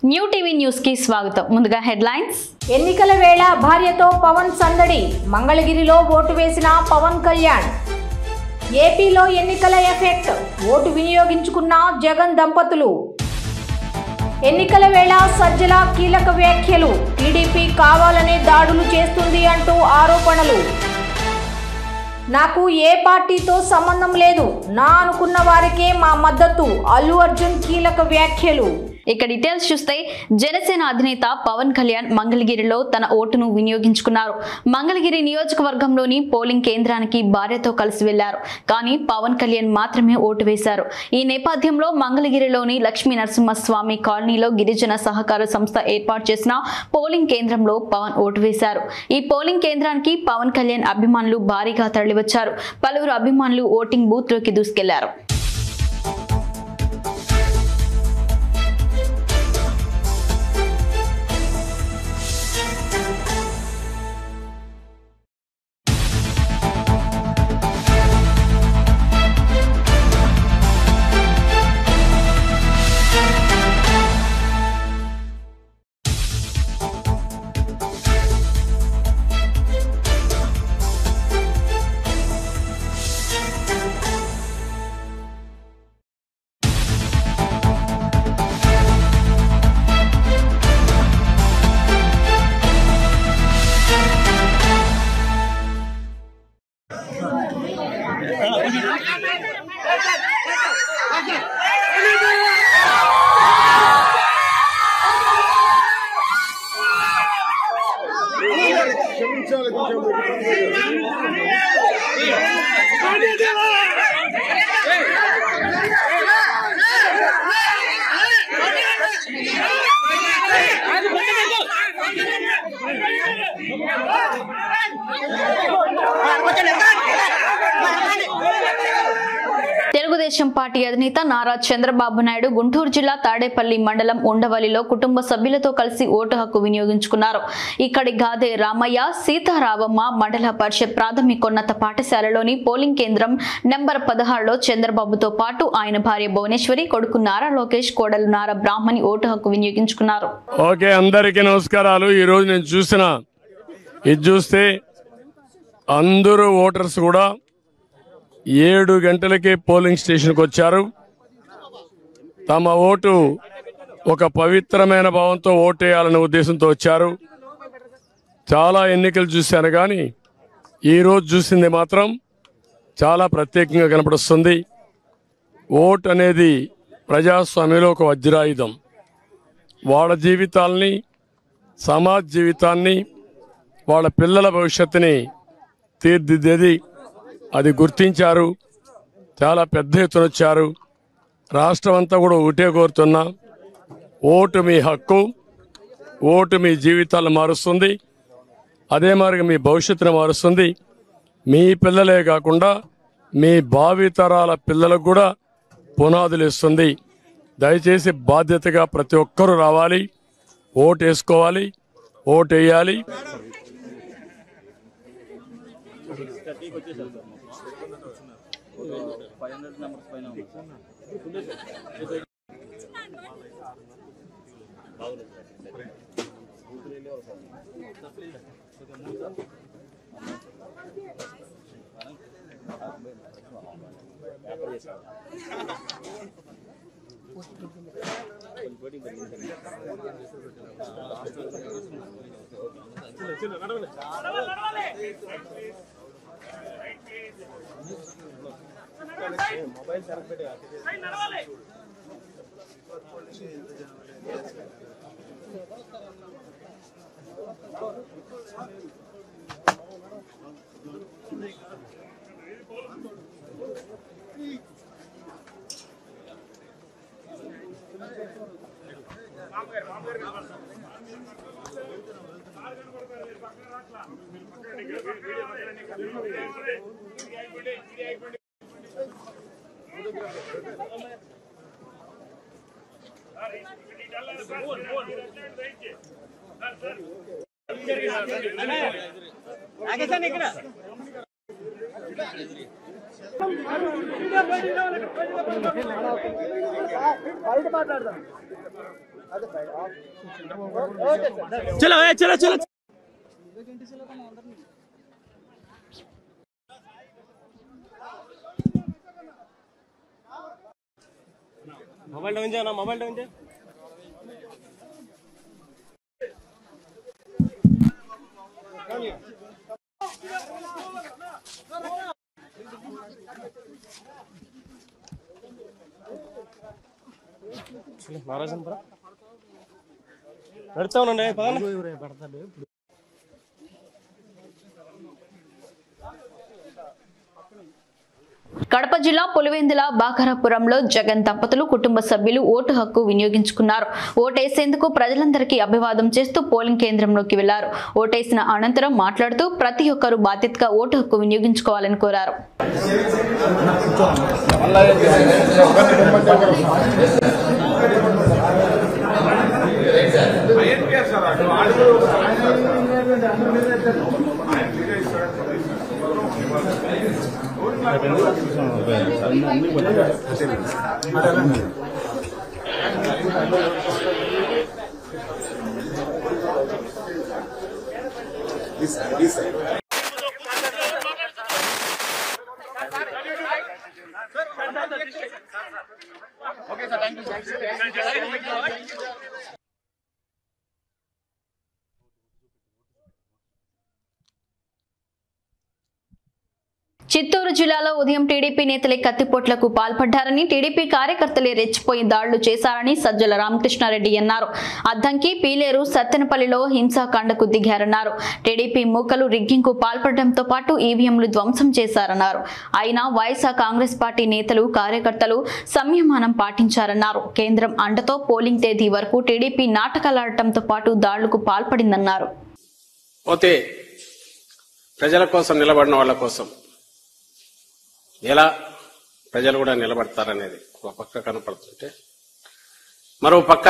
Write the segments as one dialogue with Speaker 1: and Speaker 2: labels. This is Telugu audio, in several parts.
Speaker 1: న్యూ టీవీ న్యూస్ కి స్వాగతం. ముందుగా హెడ్లైన్స్.
Speaker 2: ఎన్నికల వేళ భార్యతో పవన్ సందడి, మంగళగిరిలో ఓటు వేసిన పవన్ కళ్యాణ్. ఏపీలో ఎన్నికల ఎఫెక్ట్, ఓటు వినియోగించుకున్న జగన్ దంపతులు. ఎన్నికల వేళ సజ్జల కీలక వ్యాఖ్యలు, టీడీపీ కావాలనే దాడులు చేస్తుంది అంటూ ఆరోపణలు. నాకు ఏ పార్టీతో సంబంధం లేదు, నా అనుకున్న వారికే మా మద్దతు, అల్లు అర్జున్ కీలక వ్యాఖ్యలు.
Speaker 1: ఇక డీటెయిల్స్ చూస్తే జనసేన అధినేత పవన్ కళ్యాణ్ మంగళగిరిలో తన ఓటును వినియోగించుకున్నారు. మంగళగిరి నియోజకవర్గంలోని పోలింగ్ కేంద్రానికి భార్యతో కలిసి వెళ్లారు. కానీ పవన్ కళ్యాణ్ మాత్రమే ఓటు వేశారు. ఈ నేపథ్యంలో మంగళగిరిలోని లక్ష్మీ నరసింహస్వామి కాలనీలో గిరిజన సహకార సంస్థ ఏర్పాటు చేసిన పోలింగ్ కేంద్రంలో పవన్ ఓటు వేశారు. ఈ పోలింగ్ కేంద్రానికి పవన్ కళ్యాణ్ అభిమానులు భారీగా తరలివచ్చారు. పలువురు అభిమానులు ఓటింగ్ బూత్ లోకి దూసుకెళ్లారు. తెలుగుదేశం పార్టీ అధినేత నారా చంద్రబాబు నాయుడు గుంటూరు జిల్లా తాడేపల్లి మండలం ఉండవల్లిలో కుటుంబ సభ్యులతో కలిసి ఓటు హక్కు వినియోగించుకున్నారు. ఇక్కడి గాదే రామయ్య, సీతారామమ్మ మండల పరిషత్ ప్రాథమికోన్నత పాఠశాలలోని పోలింగ్ కేంద్రం నెంబర్ 16లో చంద్రబాబుతో పాటు ఆయన భార్య భువనేశ్వరి, కొడుకు నారా లోకేష్, కోడలు నారా బ్రాహ్మణి ఓటు హక్కు వినియోగించుకున్నారు.
Speaker 3: ఓకే, అందరికీ నమస్కారాలు. ఈరోజు నేను చూస్తే అందరూ ఓటర్స్ కూడా 7 గంటలకే పోలింగ్ స్టేషన్కి వచ్చారు. తమ ఓటు ఒక పవిత్రమైన భావంతో ఓటేయాలనే ఉద్దేశంతో వచ్చారు. చాలా ఎన్నికలు చూశాను, కానీ ఈరోజు చూసింది మాత్రం చాలా ప్రత్యేకంగా కనపడుస్తుంది. ఓటు అనేది ప్రజాస్వామ్యంలో ఒక వజ్రాయుధం. వాళ్ళ జీవితాల్ని, సమాజ జీవితాన్ని, వాళ్ళ పిల్లల భవిష్యత్తుని తీర్చిదిద్దేది. అది గుర్తించారు. చాలా పెద్ద ఎత్తున వచ్చారు. రాష్ట్రం అంతా కూడా ఒకటే కోరుతున్నా, ఓటు మీ హక్కు, ఓటు మీ జీవితాలను మారుస్తుంది. అదే మాదిరిగా మీ భవిష్యత్తును మారుస్తుంది. మీ పిల్లలే కాకుండా మీ భావితరాల పిల్లలకు కూడా పునాదులు ఇస్తుంది. దయచేసి బాధ్యతగా ప్రతి ఒక్కరూ రావాలి, ఓటు వేసుకోవాలి, ఓటు వేయాలి.
Speaker 4: బయట మాట్లాడదాం. चलो चलो चलो मोबाइल डाउन जाना मोबाइल डाउन जा నారాజంపురం నడుస్తా ఉండండి పదండి.
Speaker 1: కడప జిల్లా పులివెందుల బాకరాపురంలో జగన్ దంపతులు కుటుంబ సభ్యులు ఓటు హక్కు వినియోగించుకున్నారు. ఓటేసేందుకు ప్రజలందరికీ అభివాదం చేస్తూ పోలింగ్ కేంద్రంలోకి వెళ్లారు. ఓటేసిన అనంతరం మాట్లాడుతూ ప్రతి ఒక్కరూ బాధ్యతగా ఓటు హక్కు వినియోగించుకోవాలని కోరారు. చిత్తూరు జిల్లాలో ఉదయం టీడీపీ నేతలే కత్తిపోట్లకు పాల్పడ్డారని, టీడీపీ కార్యకర్తలే రెచ్చిపోయి దాడులు చేశారని సజ్జల రామకృష్ణారెడ్డి అన్నారు. అద్దంకి, పీలేరు, సత్తెనపల్లిలో హింసాకాండకు దిగారన్నారు. టీడీపీ మూకలు రిగ్గింగ్కు పాల్పడడంతో పాటు ఈవీఎంలు ధ్వంసం చేశారన్నారు. అయినా వైఎస్ఆర్ కాంగ్రెస్ పార్టీ నేతలు, కార్యకర్తలు సంయమనం పాటించారన్నారు. కేంద్రం అండతో పోలింగ్ తేదీ వరకు టీడీపీ నాటకాలాడటంతో పాటు దాడులకు పాల్పడిందన్నారు.
Speaker 5: ప్రజల కోసం నిలబడిన వాళ్ళ కోసం ఎలా ప్రజలు కూడా నిలబడతారనేది ఒక పక్క కనపడుతుంటే, మరో పక్క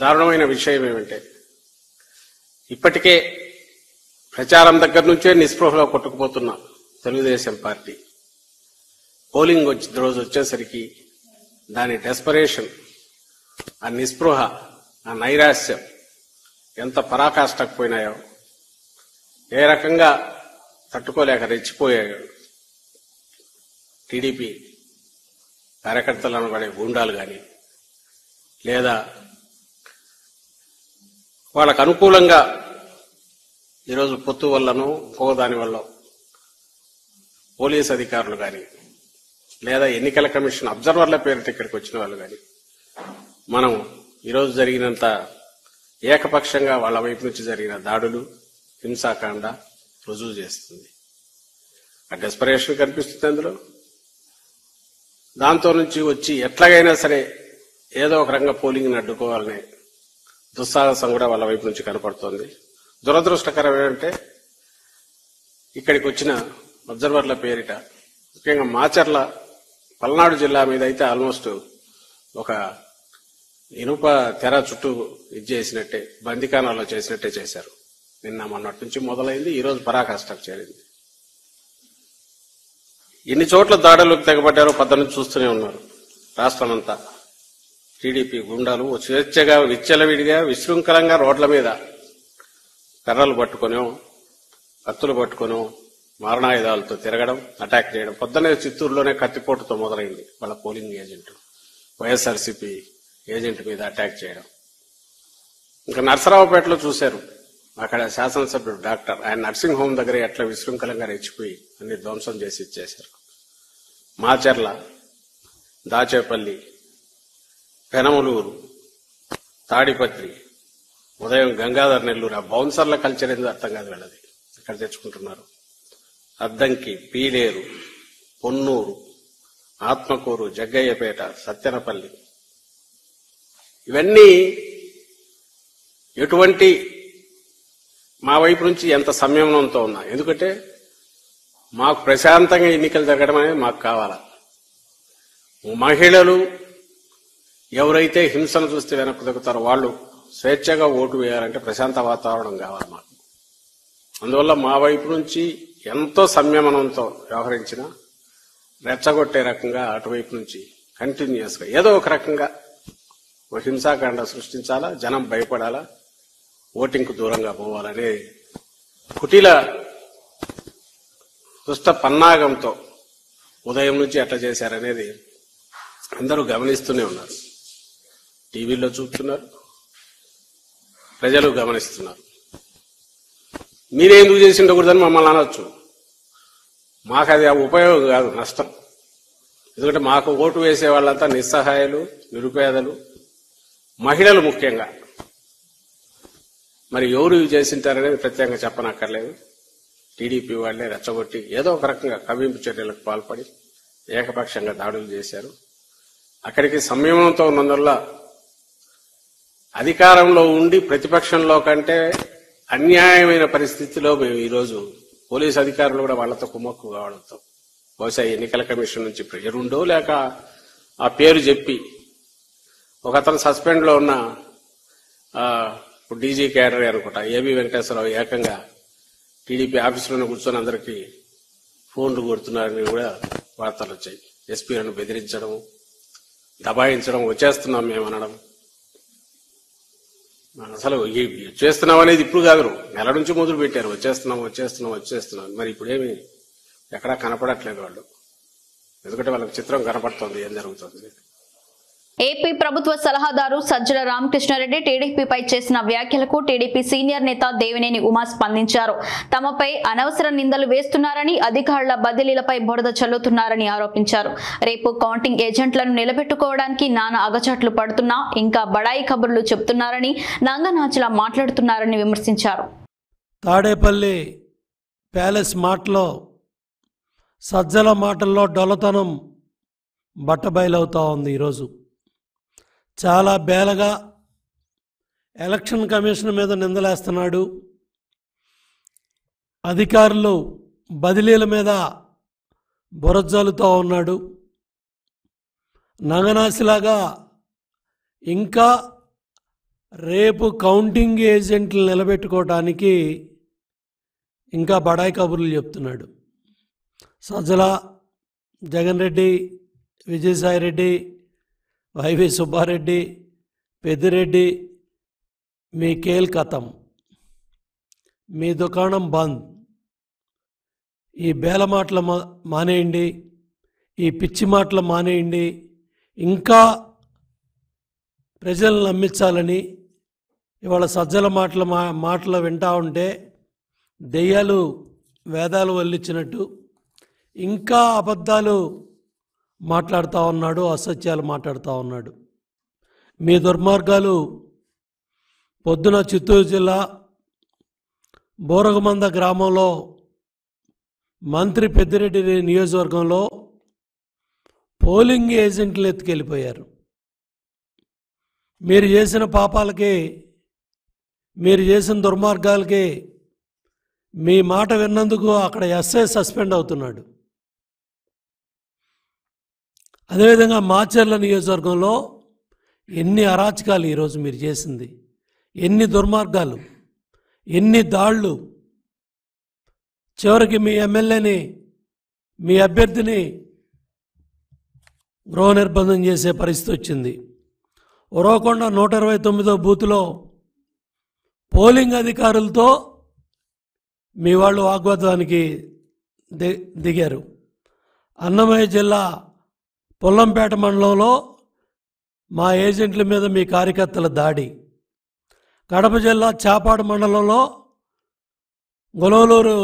Speaker 5: దారుణమైన విషయం ఏమంటే, ఇప్పటికే ప్రచారం దగ్గర నుంచే నిస్పృహలో కొట్టుకుపోతున్న తెలుగుదేశం పార్టీ పోలింగ్ రోజు వచ్చేసరికి దాని డెస్పరేషన్, ఆ నిస్పృహ, ఆ నైరాశ్యం ఎంత పరాకాష్ఠకు పోయినాయో, ఏ రకంగా తట్టుకోలేక రెచ్చిపోయాయో టీడీపీ కార్యకర్తలను పడే గూండాలు కానీ, లేదా వాళ్ళకు అనుకూలంగా ఈరోజు పొత్తు వల్లనో దాని వల్ల పోలీస్ అధికారులు కానీ, లేదా ఎన్నికల కమిషన్ అబ్జర్వర్ల పేరిట ఇక్కడికి వచ్చిన వాళ్ళు కానీ, మనం ఈరోజు జరిగినంత ఏకపక్షంగా వాళ్ళ వైపు నుంచి జరిగిన దాడులు, హింసాకాండ రుజువు చేస్తుంది. ఆ డెస్పరేషన్ కనిపిస్తుంది అందులో. దాంతో నుంచి వచ్చి ఎట్లాగైనా సరే ఏదో ఒక రకంగా పోలింగ్ని అడ్డుకోవాలనే దుస్సాహసం కూడా వాళ్ళ వైపు నుంచి కనపడుతోంది. దురదృష్టకరం ఏంటంటే, ఇక్కడికి వచ్చిన అబ్జర్వర్ల పేరిట ముఖ్యంగా మాచర్ల, పల్నాడు జిల్లా మీద అయితే ఆల్మోస్ట్ ఒక ఇనుప తెర చుట్టూ చేసినట్టే, బందికానాల్లో చేసినట్టే చేశారు. నిన్న మొన్నటి నుంచి మొదలైంది, ఈరోజు పరాకాష్ఠకు చేరింది. ఎన్ని చోట్ల దాడులకు తెగబడ్డారో పద్దెనిమిది చూస్తూనే ఉన్నారు. రాష్ట్రమంతా టీడీపీ గుండాలు స్వేచ్ఛగా, విచ్చలవిడిగా, విశృంఖలంగా రోడ్ల మీద కర్రలు పట్టుకునో, కత్తులు పట్టుకునో, మారణాయుధాలతో తిరగడం, అటాక్ చేయడం. పొద్దునే చిత్తూరులోనే కత్తిపోటుతో మొదలైంది వాళ్ళ పోలింగ్ ఏజెంట్, వైఎస్ఆర్సీపీ ఏజెంట్ మీద అటాక్ చేయడం. ఇంకా నర్సరావుపేటలో చూశారు, అక్కడ శాసనసభ్యుడు డాక్టర్, ఆయన నర్సింగ్ హోమ్ దగ్గర ఎట్లా విశృంఖలంగా రెచ్చిపోయి అన్ని ధ్వంసం చేసి ఇచ్చేశారు. మాచర్ల, దాచేపల్లి, పెనమలూరు, తాడిపత్రి, ఉదయం గంగాధర్ నెల్లూరు, ఆ బౌన్సర్ల కల్చర్ ఏందో అర్థం కాదు వెళ్ళది ఇక్కడ తెచ్చుకుంటున్నారు. అద్దంకి, పీలేరు, పొన్నూరు, ఆత్మకూరు, జగ్గయ్యపేట, సత్తెనపల్లి, ఇవన్నీ ఎటువంటి మా వైపు నుంచి ఎంత సంయమనంతో ఉన్నా. ఎందుకంటే మాకు ప్రశాంతంగా ఎన్నికలు జరగడం అనేది మాకు కావాలా. మహిళలు ఎవరైతే హింసను చూస్తే వెనక్కు దిగుతారో వాళ్ళు స్వేచ్ఛగా ఓటు వేయాలంటే ప్రశాంత వాతావరణం కావాలి మాకు. అందువల్ల మా వైపు నుంచి ఎంతో సంయమనంతో వ్యవహరించిన రెచ్చగొట్టే రకంగా అటువైపు నుంచి కంటిన్యూస్ గా ఏదో ఒక రకంగా ఒక హింసాకాండ సృష్టించాలా, జనం భయపడాలా, ఓటింగ్కు దూరంగా పోవాలనే కుటిల దుష్ట పన్నాగంతో ఉదయం నుంచి ఎట్లా చేశారనేది అందరూ గమనిస్తూనే ఉన్నారు. టీవీలో చూస్తున్నారు, ప్రజలు గమనిస్తున్నారు. మీరే ఎందుకు చేసి ఉండకూడదని మమ్మల్ని అనొచ్చు. మాకు అది ఉపయోగం కాదు, నష్టం. ఎందుకంటే మాకు ఓటు వేసే వాళ్ళంతా నిస్సహాయాలు, నిరుపేదలు, మహిళలు ముఖ్యంగా. మరి ఎవరు ఇవి చేసింటారనేది ప్రత్యేకంగా చెప్పనక్కర్లేదు. టీడీపీ వాళ్లే రెచ్చగొట్టి ఏదో ఒక రకంగా కవ్వింపు చర్యలకు పాల్పడి ఏకపక్షంగా దాడులు చేశారు. అక్కడికి సంయమనంతో ఉన్నందువల్ల అధికారంలో ఉండి ప్రతిపక్షంలో కంటే అన్యాయమైన పరిస్థితిలో మేము ఈరోజు పోలీసు అధికారులు కూడా వాళ్లతో కుమ్మక్కు కావడంతో బహుశా ఎన్నికల కమిషన్ నుంచి ప్రెజర్ ఉండో లేక ఆ పేరు చెప్పి ఒక అతను సస్పెండ్ లో ఉన్న డీజీ క్యాడర్ అనుకుంటా ఏబీ వెంకటేశ్వరరావు ఏకంగా టీడీపీ ఆఫీసులోనే కూర్చొని అందరికీ ఫోన్లు కొడుతున్నారని కూడా వార్తలు వచ్చాయి. ఎస్పీలను బెదిరించడం, దబాయించడం, వచ్చేస్తున్నాం మేము అనడం. అసలు వచ్చేస్తున్నాం అనేది ఇప్పుడు కాదు, నెల నుంచి మొదలు పెట్టారు. వచ్చేస్తున్నాం. మరి ఇప్పుడేమి ఎక్కడా కనపడట్లేదు వాళ్ళు. ఎందుకంటే వాళ్ళకి చిత్రం కనపడుతుంది ఏం జరుగుతుంది.
Speaker 1: ఏపీ ప్రభుత్వ సలహాదారు సజ్జల రామకృష్ణారెడ్డి టీడీపీపై చేసిన వ్యాఖ్యలకు టీడీపీ సీనియర్ నేత దేవినేని ఉమా స్పందించారు. తమపై అనవసర నిందలు వేస్తున్నారని, అధికారుల బదిలీలపై బురద చల్లుతున్నారని ఆరోపించారు. రేపు కౌంటింగ్ ఏజెంట్లను నిలబెట్టుకోవడానికి నానా అగచాట్లు పడుతున్నా ఇంకా బడాయి కబుర్లు చెబుతున్నారని, నంగనాచిలా మాట్లాడుతున్నారని విమర్శించారు.
Speaker 6: తాడేపల్లి ప్యాలెస్ మాటలో సజ్జల మాటల్లో డొలతనం బట్టబయలవుతా ఉంది. ఈరోజు చాలా బేలగా ఎలక్షన్ కమిషన్ మీద నిందలేస్తున్నాడు. అధికారులు బదిలీల మీద బురజల్లుతూ ఉన్నాడు. నంగనాసిలాగా ఇంకా రేపు కౌంటింగ్ ఏజెంట్లు నిలబెట్టుకోవడానికి ఇంకా బడాయి కబుర్లు చెప్తున్నాడు. సజ్జల, జగన్ రెడ్డి, విజయసాయిరెడ్డి, వైవి సుబ్బారెడ్డి, పెద్దిరెడ్డి, మీ కేల్ కథం, మీ దుకాణం బంద్. ఈ బేల మాటలు మానేయండి, ఈ పిచ్చి మాటలు మానేయండి. ఇంకా ప్రజలను నమ్మించాలని ఇవాళ సజ్జల మాటలు వింటా ఉంటే దెయ్యాలు వేదాలు వల్లించినట్టు ఇంకా అబద్ధాలు మాట్లాడుతూ ఉన్నాడు, అసత్యాలు మాట్లాడుతూ ఉన్నాడు. మీ దుర్మార్గాలు పొద్దున చిత్తూరు జిల్లా బోరగమంద గ్రామంలో మంత్రి పెద్దిరెడ్డి నియోజకవర్గంలో పోలింగ్ ఏజెంట్లు ఎత్తుకెళ్ళిపోయారు. మీరు చేసిన పాపాలకి, మీరు చేసిన దుర్మార్గాలకి మీ మాట విన్నందుకు అక్కడ ఎస్ఐ సస్పెండ్ అవుతున్నాడు. అదేవిధంగా మాచర్ల నియోజకవర్గంలో ఎన్ని అరాచకాలు ఈరోజు మీరు చేసింది, ఎన్ని దుర్మార్గాలు, ఎన్ని దాళ్ళు. చివరికి మీ ఎమ్మెల్యేని, మీ అభ్యర్థిని గృహ నిర్బంధం చేసే పరిస్థితి వచ్చింది. ఉరవకొండ 129వ బూత్లో పోలింగ్ అధికారులతో మీ వాళ్ళు వాగ్వాదానికి దిగారు. అన్నమయ్య జిల్లా పొల్లంపేట మండలంలో మా ఏజెంట్ల మీద మీ కార్యకర్తల దాడి. కడప జిల్లా చాపాడు మండలంలో గొలవలూరు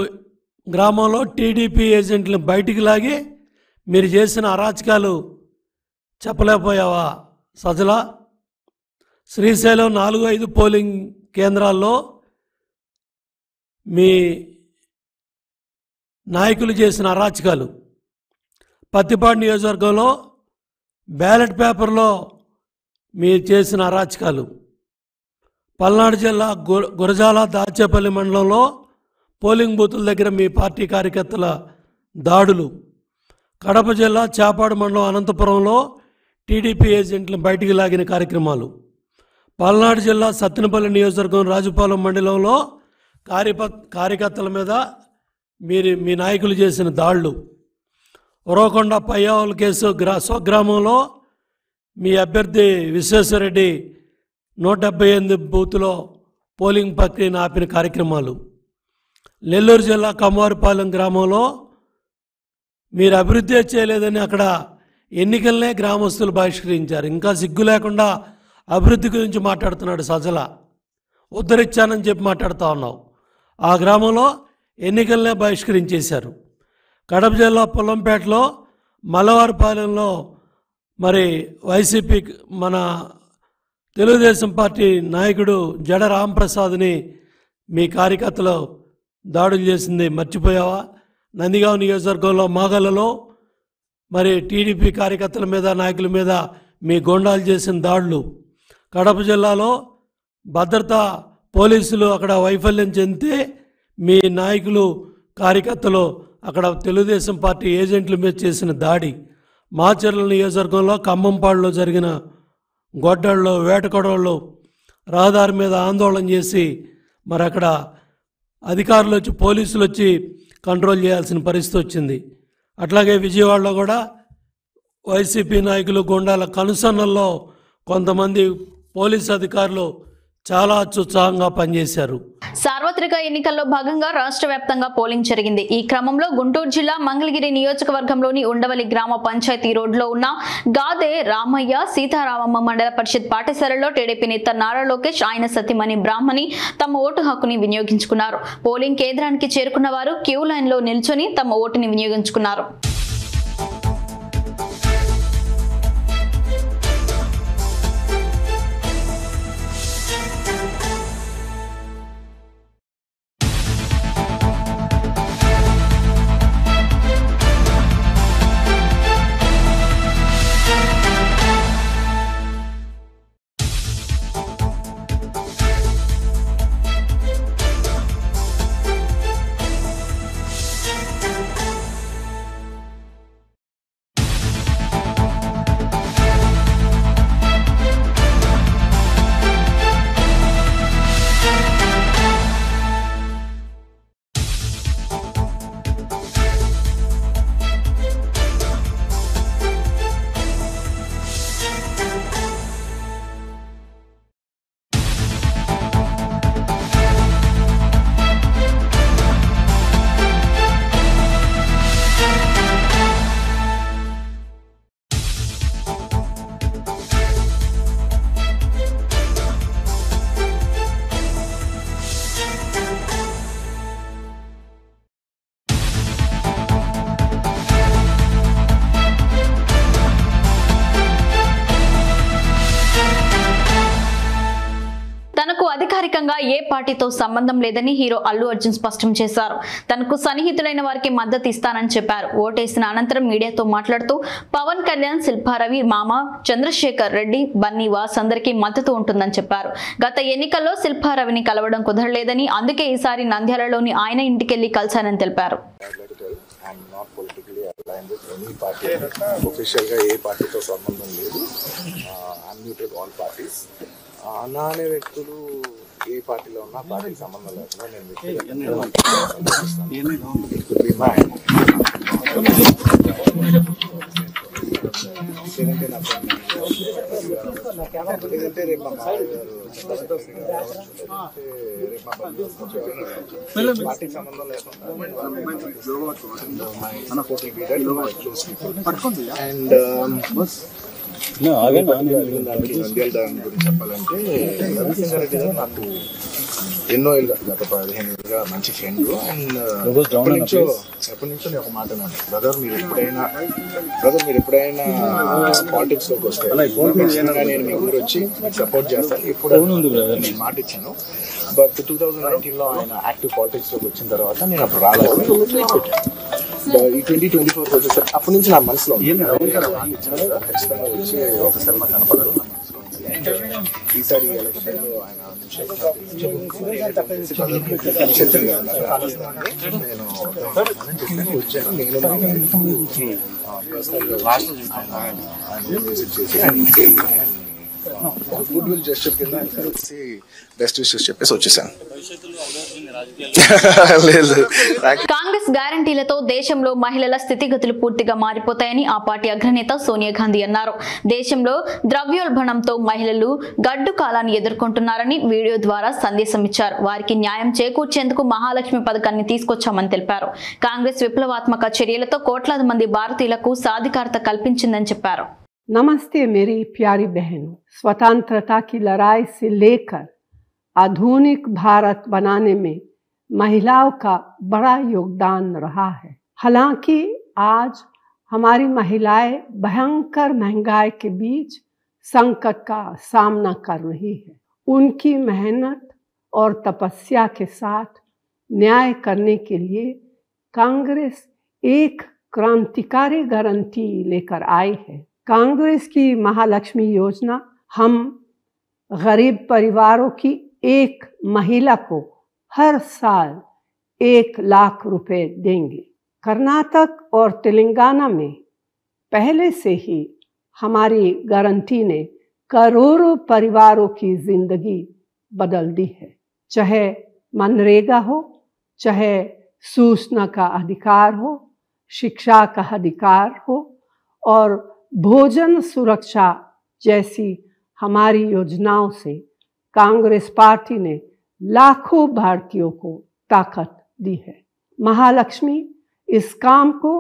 Speaker 6: గ్రామంలో టీడీపీ ఏజెంట్లను బయటికి లాగి మీరు చేసిన అరాచకాలు చెప్పలేకపోయావా సజ్జల? శ్రీశైలం 4-5 పోలింగ్ కేంద్రాల్లో మీ నాయకులు చేసిన అరాచకాలు. పత్తిపాడు నియోజకవర్గంలో బ్యాలెట్ పేపర్లో మీరు చేసిన అరాచకాలు. పల్నాడు జిల్లా గురజాల దాచేపల్లి మండలంలో పోలింగ్ బూతుల దగ్గర మీ పార్టీ కార్యకర్తల దాడులు. కడప జిల్లా చాపాడు మండలం అనంతపురంలో టీడీపీ ఏజెంట్లను బయటికి లాగిన కార్యక్రమాలు. పల్నాడు జిల్లా సత్తెనపల్లి నియోజకవర్గం రాజుపాలెం మండలంలో కార్యకర్తల మీద మీ నాయకులు చేసిన దాడులు. ఉరవకొండ పయ్యావుల కేసు స్వగ్రామంలో మీ అభ్యర్థి విశ్వేశ్వరరెడ్డి 178 బూత్లో పోలింగ్ ప్రక్రియను ఆపిన కార్యక్రమాలు. నెల్లూరు జిల్లా కమ్మవారిపాలెం గ్రామంలో మీరు అభివృద్ధి చేయలేదని అక్కడ ఎన్నికలనే గ్రామస్తులు బహిష్కరించారు. ఇంకా సిగ్గు లేకుండా అభివృద్ధి గురించి మాట్లాడుతున్నాడు సజల. ఉద్ధరించానని చెప్పి మాట్లాడుతూ ఉన్నావు. ఆ గ్రామంలో ఎన్నికలనే బహిష్కరించేశారు. కడప జిల్లా పొల్లంపేటలో మల్లవారిపాలెంలో మరి వైసీపీ మన తెలుగుదేశం పార్టీ నాయకుడు జడ రాంప్రసాద్ని మీ కార్యకర్తలు దాడులు చేసింది మర్చిపోయావా? నందిగాం నియోజకవర్గంలో మాగలలో మరి టీడీపీ కార్యకర్తల మీద నాయకుల మీద మీ గొండాలు చేసిన దాడులు. కడప జిల్లాలో భద్రతా పోలీసులు అక్కడ వైఫల్యం చెందితే మీ నాయకులు కార్యకర్తలు అక్కడ తెలుగుదేశం పార్టీ ఏజెంట్ల మీద చేసిన దాడి. మాచర్ల నియోజకవర్గంలో ఖమ్మంపాడులో జరిగిన గొడ్డళ్ళు వేటకొడవళ్ళు రహదారి మీద ఆందోళన చేసి మరి అక్కడ అధికారులు వచ్చి పోలీసులు వచ్చి కంట్రోల్ చేయాల్సిన పరిస్థితి వచ్చింది. అట్లాగే విజయవాడలో కూడా వైసీపీ నాయకులు గుండాల కనుసన్నల్లో కొంతమంది పోలీసు అధికారులు చాలా అత్యుత్సాహంగా పనిచేశారు.
Speaker 1: సార్వత్రిక ఎన్నికల్లో భాగంగా రాష్ట్ర వ్యాప్తంగా పోలింగ్ జరిగింది. ఈ క్రమంలో గుంటూరు జిల్లా మంగళగిరి నియోజకవర్గంలోని ఉండవల్లి గ్రామ పంచాయతీ రోడ్లో ఉన్న గాదే రామయ్య సీతారామమ్మ మండల పరిషత్ పాఠశాలలో టీడీపీ నేత నారా లోకేష్ ఆయన సతీమణి బ్రాహ్మణి తమ ఓటు హక్కుని వినియోగించుకున్నారు. పోలింగ్ కేంద్రానికి చేరుకున్న వారు క్యూ లైన్లో నిల్చొని తమ ఓటుని వినియోగించుకున్నారు. తనకు అధికారికంగా ఏ పార్టీతో సంబంధం లేదని హీరో అల్లు అర్జున్ స్పష్టం చేశారు. తనకు సన్నిహితులైన వారికి మద్దతు ఇస్తానని చెప్పారు. ఓటేసిన అనంతరం మీడియాతో మాట్లాడుతూ పవన్ కళ్యాణ్, శిల్పారవి, మామ చంద్రశేఖర్ రెడ్డి, బన్నీ వాస్ అందరికీ మద్దతు ఉంటుందని చెప్పారు. గత ఎన్నికల్లో శిల్పారవిని కలవడం కుదరలేదని, అందుకే ఈసారి నంద్యాలలోని ఆయన ఇంటికెళ్లి కలిశానని తెలిపారు.
Speaker 7: అన్నా అనే వ్యక్తులు ఏ పార్టీలో ఉన్నా పార్టీకి సంబంధం లేకుండా లేదంటే రేపు మా పార్టీకి సంబంధం లేకుండా అండ్ నంద్యాల దాని గురించి చెప్పాలంటే రవిశంకర్ రెడ్డి గారు నాకు ఎన్నో ఏళ్ళు గత 15 ఏళ్ళుగా మంచి ఫ్రెండ్. అండ్ ఎప్పటి నుంచో నేను ఒక మాట అన్నాను, బ్రదర్ మీరు ఎప్పుడైనా పాలిటిక్స్ లోకి వస్తే నేను మీ ఊరు వచ్చి సపోర్ట్ చేస్తాను, ఇప్పుడు నేను మాట ఇచ్చాను. బట్ 2019లో ఆయన యాక్టివ్ పాలిటిక్స్ లోకి వచ్చిన తర్వాత నేను అప్పుడు రాలేదు. ఈ 2024 వచ్చేసరికి అప్పటి నుంచి నా మనసులో ఖచ్చితంగా వచ్చి ఒకసారి మా కనపడారు నా మనసులో ఉంది. ఈసారి ఎలక్షన్లో ఆయన నేను వచ్చాను. నేను విజిట్ చేసి గుడ్ విల్ జెస్చర్ కింద కలిసి బెస్ట్ విషెస్ చెప్పేసి వచ్చేసాను. లేదు.
Speaker 1: కాంగ్రెస్ గ్యారంటీలతో దేశంలో మహిళల స్థితిగతులు పూర్తిగా మారిపోతాయని ఆ పార్టీ అగ్రనేత సోనియా గాంధీ అన్నారు. దేశంలో ద్రవ్యోల్బణంతో మహిళలు గడ్డు కాలాన్ని ఎదుర్కొంటున్నారని వీడియో ద్వారా సందేశం ఇచ్చారు. వారికి న్యాయం చేకూర్చేందుకు మహాలక్ష్మి పథకాన్ని తీసుకొచ్చామని తెలిపారు. కాంగ్రెస్ విప్లవాత్మక చర్యలతో కోట్లాది మంది భారతీయులకు సాధికారత కల్పించిందని చెప్పారు.
Speaker 8: नमस्ते मेरी प्यारी बहनों, स्वतंत्रता की लड़ाई से लेकर आधुनिक भारत बनाने में महिलाओं का बड़ा योगदान रहा है। हालांकि आज हमारी महिलाएं भयंकर महंगाई के बीच संकट का सामना कर रही है। उनकी मेहनत और तपस्या के साथ न्याय करने के लिए कांग्रेस एक क्रांतिकारी गारंटी लेकर आई है। कांग्रेस की महालक्ष्मी योजना हम गरीब परिवारों की एक महिला को हर साल 1 लाख रुपए देंगे। कर्नाटक और तेलंगाना में पहले से ही हमारी गारंटी ने करोड़ों परिवारों की जिंदगी बदल दी है। चाहे मनरेगा हो, चाहे सूचना का अधिकार हो, शिक्षा का अधिकार हो और भोजन सुरक्षा जैसी हमारी योजनाओं से कांग्रेस पार्टी ने लाखों भारतीयों को ताकत दी है। महालक्ष्मी इस काम को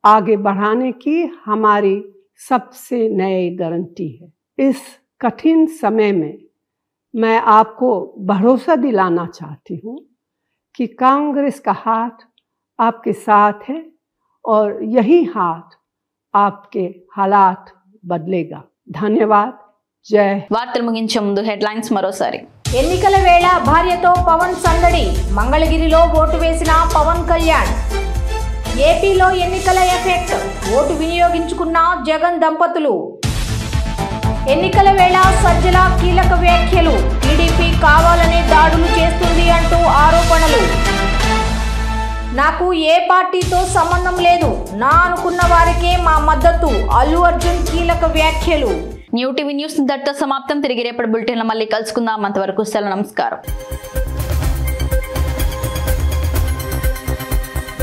Speaker 8: आगे बढ़ाने की हमारी सबसे नई गारंटी है। इस कठिन समय में मैं आपको भरोसा दिलाना चाहती हूँ कि कांग्रेस का हाथ आपके साथ है और यही हाथ आपके हालात बदलेगा। धन्यवाद। जय।
Speaker 1: వార్తలు ముగించే ముందు హెడ్లైన్స్ మరోసారి.
Speaker 2: ఎన్నికల వేళ భార్యతో పవన్ సందడి, మంగళగిరిలో ఓటు వేసిన పవన్ కళ్యాణ్. ఏపీలో ఎన్నికల ఎఫెక్ట్, ఓటు వినియోగించుకున్న జగన్ దంపతులు. ఎన్నికల వేళ సజ్జల కీలక వ్యాఖ్యలు, టీడీపీ కావాలనే దాడులు చేస్తుంది అంటూ ఆరోపణలు. నాకు ఏ పార్టీతో సంబంధం లేదు, నా అనుకున్న వారికే మా మద్దతు, అల్లు అర్జున్ కీలక వ్యాఖ్యలు.
Speaker 1: న్యూ టీవీ న్యూస్ ఇంతటితో సమాప్తం. తిరిగి రేపటి బులెటిన్లో మళ్ళీ కలుసుకుందాం. అంతవరకు సెలవు. నమస్కారం.